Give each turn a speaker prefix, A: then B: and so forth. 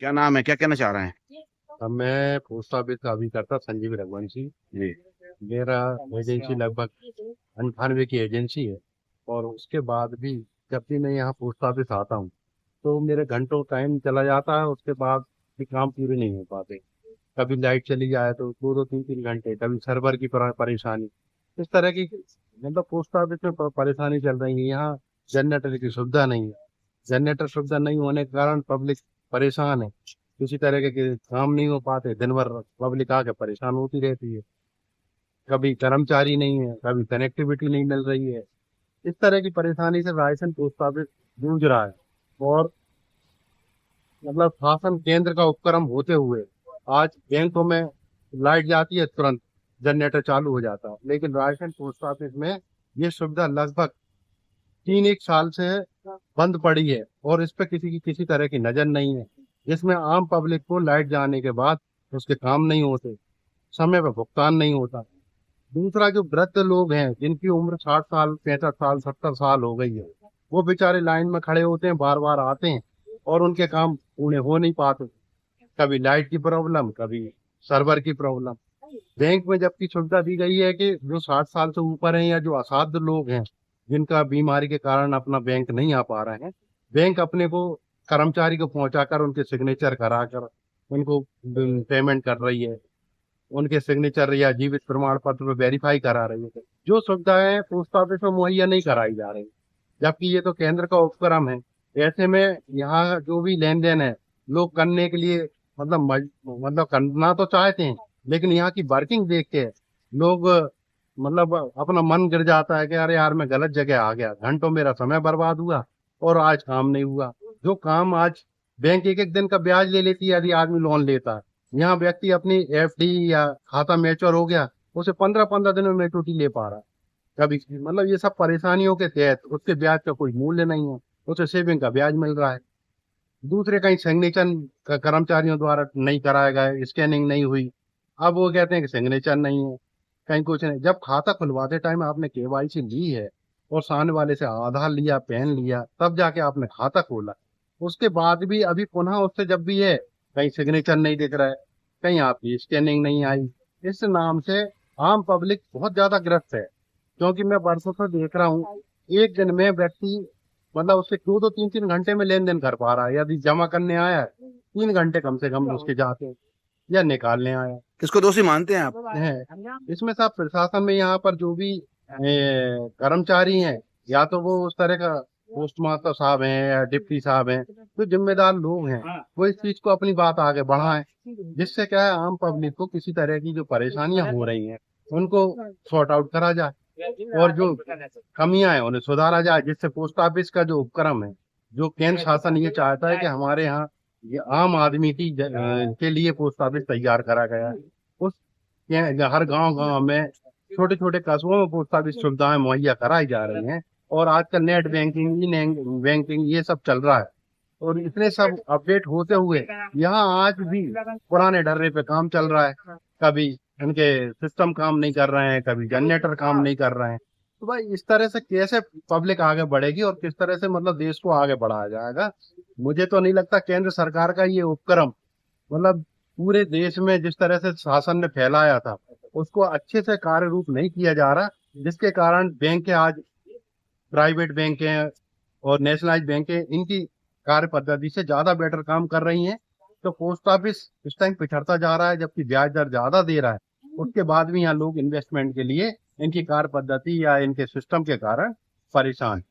A: क्या नाम है, क्या कहना चाह रहे हैं?
B: अब मैं पोस्ट ऑफिस का अभी करता संजीव रघुवंशी।
A: जी।
B: मेरा एजेंसी लगभग 98 की एजेंसी है। और उसके बाद भी जब भी मैं यहाँ पोस्ट ऑफिस आता हूँ तो मेरे घंटों टाइम चला जाता है, उसके बाद भी काम पूरे नहीं हो पाते। कभी लाइट चली जाए तो दो दो तीन तीन घंटे, कभी सर्वर की परेशानी, इस तरह की मतलब पोस्ट ऑफिस में परेशानी चल रही है। यहाँ जनरेटर की सुविधा नहीं है। जनरेटर सुविधा नहीं होने के कारण पब्लिक परेशान है। किसी तरह के काम नहीं हो पाते, दिन भर पब्लिक आके परेशान होती रहती है। कभी कर्मचारी नहीं है, कभी कनेक्टिविटी नहीं मिल रही है। इस तरह की परेशानी से रायसन पोस्ट ऑफिस जूझ रहा है। और मतलब शासन केंद्र का उपक्रम होते हुए आज बैंकों में लाइट जाती है, तुरंत जनरेटर चालू हो जाता है, लेकिन रायसन पोस्ट ऑफिस में ये सुविधा लगभग 3 1 साल से बंद पड़ी है और इस पे किसी की किसी तरह की नजर नहीं है। जिसमें आम पब्लिक को लाइट जाने के बाद उसके काम नहीं होते, समय पर भुगतान नहीं होता। दूसरा, जो वृद्ध लोग हैं जिनकी उम्र 60 साल 65 साल 70 साल हो गई है, वो बेचारे लाइन में खड़े होते हैं, बार बार आते हैं और उनके काम पूरे हो नहीं पाते। कभी लाइट की प्रॉब्लम, कभी सर्वर की प्रॉब्लम। बैंक में जबकि सुविधा दी गई है कि जो 60 साल से ऊपर हैं या जो असाध्य लोग हैं जिनका बीमारी के कारण अपना बैंक नहीं आ पा रहे हैं, बैंक अपने को कर्मचारी को पहुंचाकर उनके सिग्नेचर कराकर उनको पेमेंट कर रही है। उनके सिग्नेचर या जीवित प्रमाण पत्र पे वेरीफाई करा रही है। जो सुविधाएं पोस्ट ऑफिस में मुहैया नहीं कराई जा रही, जबकि ये तो केंद्र का उपक्रम है। ऐसे में यहाँ जो भी लेन देन है लोग करने के लिए मतलब करना तो चाहते हैं, लेकिन यहाँ की वर्किंग देख के लोग मतलब अपना मन गिर जाता है कि अरे यार, मैं गलत जगह आ गया, घंटों मेरा समय बर्बाद हुआ और आज काम नहीं हुआ। जो काम आज बैंक एक एक दिन का ब्याज ले लेती है यदि आदमी लोन लेता है, यहाँ व्यक्ति अपनी एफडी या खाता मैच्योर हो गया, उसे 15 15 दिनों में मैच्योरिटी ले पा रहा है। कभी मतलब ये सब परेशानियों के तहत उसके ब्याज का कोई मूल्य नहीं है, उसे सेविंग का ब्याज मिल रहा है। दूसरे कहीं सिग्नेचर कर्मचारियों द्वारा नहीं कराया गया, स्कैनिंग नहीं हुई, अब वो कहते हैं कि सिग्नेचर नहीं है, कहीं कुछ नहीं। जब खाता खुलवाते टाइम आपने केवाईसी ली है और सामने वाले से आधार लिया, पैन लिया, तब जाके आपने खाता खोला, उसके बाद भी अभी पुनः उससे जब भी है, कहीं सिग्नेचर नहीं दिख रहा है, कहीं आपकी स्कैनिंग नहीं आई। इस नाम से आम पब्लिक बहुत ज्यादा ग्रस्त है। क्योंकि मैं बरसों से देख रहा हूँ, एक दिन में व्यक्ति मतलब उसके दो दो तीन तीन घंटे में लेन देन कर पा रहा है। यदि जमा करने आया है, 3 घंटे कम से कम उसके जाते हैं, या निकालने आया
A: किसको दोषी मानते हैं आप?
B: है। इसमें सब प्रशासन में यहाँ पर जो भी कर्मचारी हैं, या तो वो उस तरह का पोस्ट मास्टर साहब हैं या डिप्टी साहब हैं, जो जिम्मेदार लोग हैं, वो इस चीज को अपनी बात आगे बढ़ाएं, जिससे क्या है आम पब्लिक को किसी तरह की जो परेशानियां हो रही हैं उनको सॉर्ट आउट करा जाए और जो कमियां हैं उन्हें सुधारा जाए, जिससे पोस्ट ऑफिस का जो उपक्रम है, जो केंद्र शासन ये चाहता है कि हमारे यहाँ ये आम आदमी के लिए पोस्ट ऑफिस तैयार करा गया है। उस हर गांव गांव में, छोटे छोटे कस्बों में पोस्ट ऑफिस सुविधाएं मुहैया कराई जा रही हैं। और आजकल नेट बैंकिंग, ई बैंकिंग, ये सब चल रहा है। और इतने सब अपडेट होते हुए यहाँ आज भी पुराने ढर्रे पे काम चल रहा है। कभी इनके सिस्टम काम नहीं कर रहे हैं, कभी जनरेटर काम नहीं कर रहे हैं। तो भाई, इस तरह से कैसे पब्लिक आगे बढ़ेगी और किस तरह से मतलब देश को आगे बढ़ाया जाएगा? मुझे तो नहीं लगता केंद्र सरकार का ये उपक्रम मतलब पूरे देश में जिस तरह से शासन ने फैलाया था उसको अच्छे से कार्य रूप नहीं किया जा रहा, जिसके कारण बैंक आज प्राइवेट बैंक हैं और नेशनलाइज बैंक है, इनकी कार्य पद्धति से ज्यादा बेटर काम कर रही हैं। तो पोस्ट ऑफिस इस टाइम पिछड़ता जा रहा है, जबकि ब्याज दर ज्यादा दे रहा है। उसके बाद भी यहाँ लोग इन्वेस्टमेंट के लिए इनकी कार्य पद्धति या इनके सिस्टम के कारण परेशान हैं।